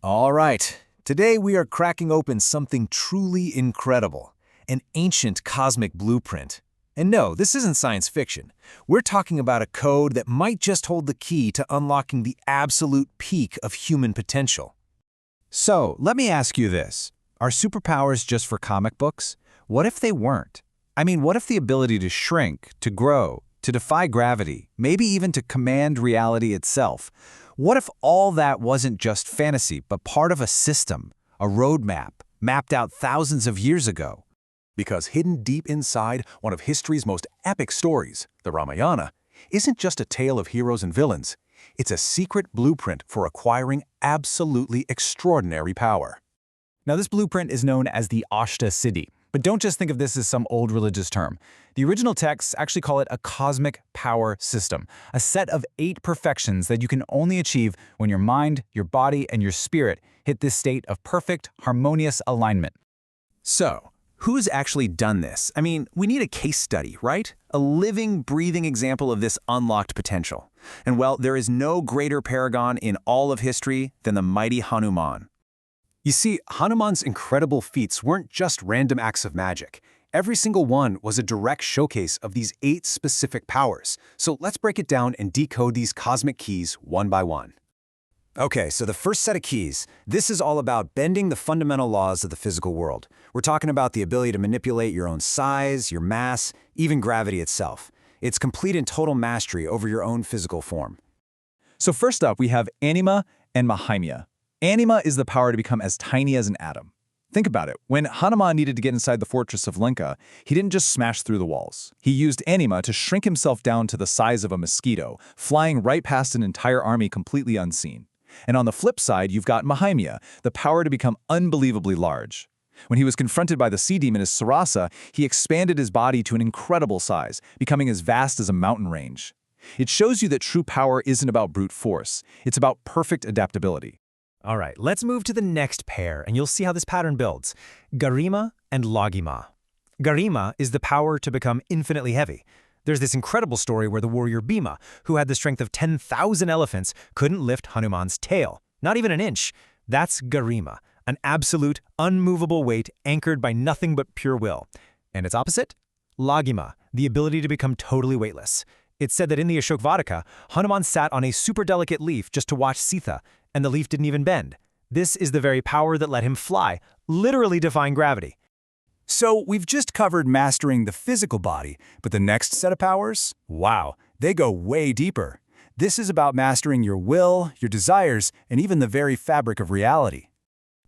All right, today we are cracking open something truly incredible, an ancient cosmic blueprint. And no, this isn't science fiction. We're talking about a code that might just hold the key to unlocking the absolute peak of human potential. So, let me ask you this. Are superpowers just for comic books? What if they weren't? I mean, what if the ability to shrink, to grow, to defy gravity, maybe even to command reality itself? What if all that wasn't just fantasy, but part of a system, a roadmap, mapped out thousands of years ago? Because hidden deep inside one of history's most epic stories, the Ramayana, isn't just a tale of heroes and villains. It's a secret blueprint for acquiring absolutely extraordinary power. Now, this blueprint is known as the Ashta Siddhis. But don't just think of this as some old religious term. The original texts actually call it a cosmic power system, a set of 8 perfections that you can only achieve when your mind, your body, and your spirit hit this state of perfect, harmonious alignment. So, who's actually done this? I mean, we need a case study, right? A living, breathing example of this unlocked potential. And well, there is no greater paragon in all of history than the mighty Hanuman. You see, Hanuman's incredible feats weren't just random acts of magic. Every single one was a direct showcase of these 8 specific powers. So let's break it down and decode these cosmic keys one by one. Okay, so the first set of keys, this is all about bending the fundamental laws of the physical world. We're talking about the ability to manipulate your own size, your mass, even gravity itself. It's complete and total mastery over your own physical form. So first up, we have anima and mahimya. Anima is the power to become as tiny as an atom. Think about it. When Hanuman needed to get inside the fortress of Lanka, he didn't just smash through the walls. He used anima to shrink himself down to the size of a mosquito, flying right past an entire army completely unseen. And on the flip side, you've got mahimya, the power to become unbelievably large. When he was confronted by the sea demon as Sarasa, he expanded his body to an incredible size, becoming as vast as a mountain range. It shows you that true power isn't about brute force. It's about perfect adaptability. All right, let's move to the next pair, and you'll see how this pattern builds. Garima and Lagima. Garima is the power to become infinitely heavy. There's this incredible story where the warrior Bhima, who had the strength of 10,000 elephants, couldn't lift Hanuman's tail, not even an inch. That's Garima, an absolute, unmovable weight anchored by nothing but pure will. And its opposite? Lagima, the ability to become totally weightless. It's said that in the Ashokvadaka, Hanuman sat on a super delicate leaf just to watch Sita, and the leaf didn't even bend. This is the very power that let him fly, literally defying gravity. So we've just covered mastering the physical body, but the next set of powers? Wow, they go way deeper. This is about mastering your will, your desires, and even the very fabric of reality.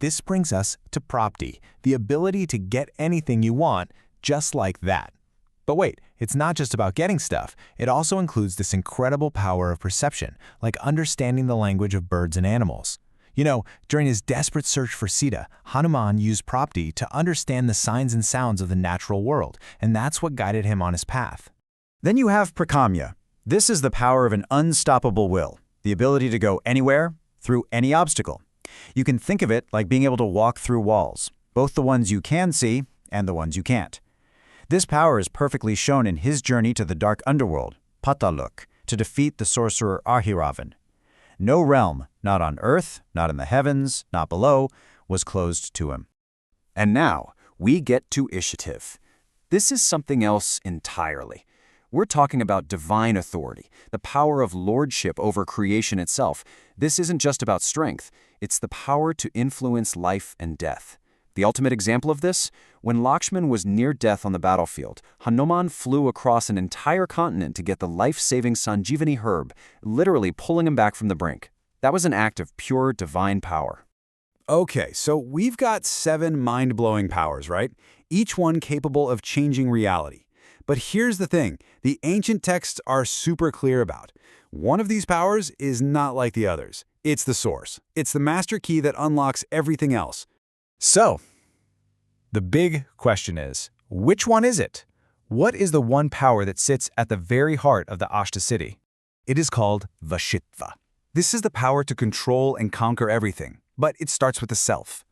This brings us to Prapti, the ability to get anything you want, just like that. But wait, it's not just about getting stuff. It also includes this incredible power of perception, like understanding the language of birds and animals. You know, during his desperate search for Sita, Hanuman used Prapti to understand the signs and sounds of the natural world, and that's what guided him on his path. Then you have prakamya. This is the power of an unstoppable will, the ability to go anywhere, through any obstacle. You can think of it like being able to walk through walls, both the ones you can see and the ones you can't. This power is perfectly shown in his journey to the dark underworld, Patalok, to defeat the sorcerer Ahiravan. No realm, not on earth, not in the heavens, not below, was closed to him. And now, we get to initiative. This is something else entirely. We're talking about divine authority, the power of lordship over creation itself. This isn't just about strength, it's the power to influence life and death. The ultimate example of this? When Lakshman was near death on the battlefield, Hanuman flew across an entire continent to get the life-saving Sanjeevani herb, literally pulling him back from the brink. That was an act of pure divine power. Okay, so we've got 7 mind-blowing powers, right? Each one capable of changing reality. But here's the thing, the ancient texts are super clear about. One of these powers is not like the others. It's the source. It's the master key that unlocks everything else. So, the big question is, which one is it? What is the one power that sits at the very heart of the Ashta Siddhis? It is called Vashitva. This is the power to control and conquer everything, but it starts with the self.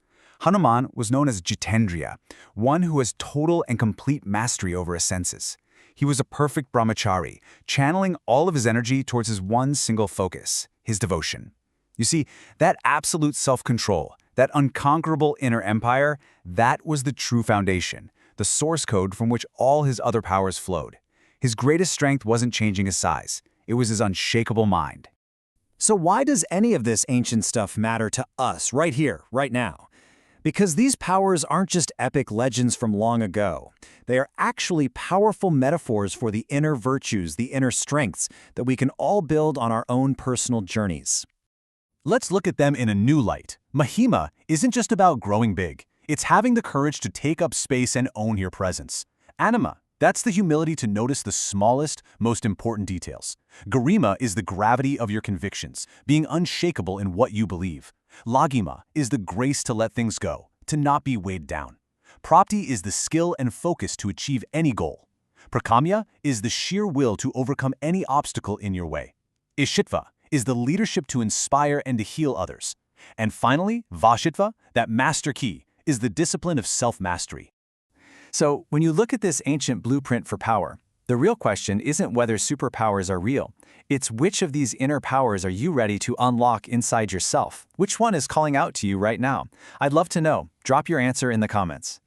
Hanuman was known as Jitendriya, one who has total and complete mastery over his senses. He was a perfect brahmachari, channeling all of his energy towards his one single focus, his devotion. You see, that absolute self-control, that unconquerable inner empire, that was the true foundation, the source code from which all his other powers flowed. His greatest strength wasn't changing his size. It was his unshakable mind. So why does any of this ancient stuff matter to us right here, right now? Because these powers aren't just epic legends from long ago. They are actually powerful metaphors for the inner virtues, the inner strengths that we can all build on our own personal journeys. Let's look at them in a new light. Mahima isn't just about growing big. It's having the courage to take up space and own your presence. Anima, that's the humility to notice the smallest, most important details. Garima is the gravity of your convictions, being unshakable in what you believe. Lagima is the grace to let things go, to not be weighed down. Prapti is the skill and focus to achieve any goal. Prakamya is the sheer will to overcome any obstacle in your way. Ishitva is the leadership to inspire and to heal others. And finally, Vashitva, that master key, is the discipline of self-mastery. So, when you look at this ancient blueprint for power, the real question isn't whether superpowers are real. It's which of these inner powers are you ready to unlock inside yourself? Which one is calling out to you right now? I'd love to know. Drop your answer in the comments.